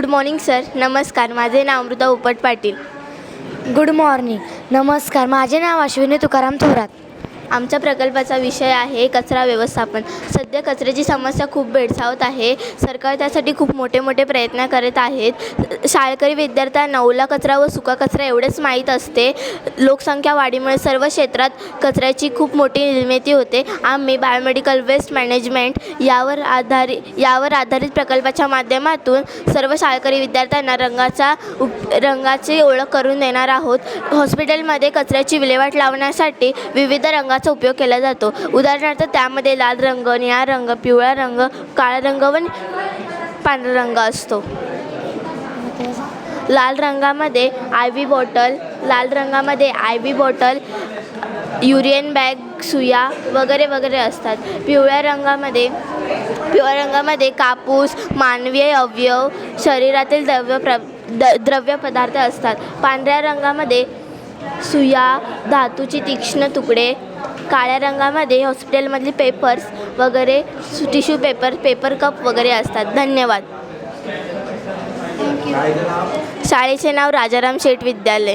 Morning sir. नमस्कार. माझे नाव अमृता उपट पाटील. Good morning. नमस्कार. माझे नाव अश्विनी तुकाराम थोरात. आमच्या प्रकल्पाचा विषय आहे कचरा व्यवस्थापन. सध्या कचऱ्याची समस्या खूप भेडसावत आहे. सरकार त्यासाठी खूप मोठे प्रयत्न करत आहेत. शाळकरी विद्यार्थ्यांना ओला कचरा व सुका कचरा एवढेच माहीत असते. लोकसंख्या वाढीमुळे सर्व क्षेत्रात कचऱ्याची खूप मोठी निर्मिती होते. आम्ही बायोमेडिकल वेस्ट मॅनेजमेंट यावर आधारित प्रकल्पाच्या माध्यमातून सर्व शाळकरी विद्यार्थ्यांना रंगाची ओळख करून देणार आहोत. हॉस्पिटलमध्ये कचऱ्याची विल्हेवाट लावण्यासाठी विविध रंगाचा उपयोग केला जातो. उदाहरणार्थ त्यामध्ये लाल रंग, निळा रंग, पिवळा रंग, काळा रंग व पांढरा रंग असतो. लाल रंगामध्ये IV बॉटल, युरियन बॅग, सुया वगैरे असतात. पिवळ्या रंगामध्ये कापूस, मानवी अवयव, शरीरातील द्रव्य पदार्थ असतात. पांढऱ्या रंगामध्ये सुया, धातूची तीक्ष्ण तुकडे. काळ्या रंगामध्ये हॉस्पिटलमधली पेपर्स वगैरे, टिश्यू पेपर कप वगैरे असतात. धन्यवाद. शाळेचे नाव राजाराम शेठ विद्यालय.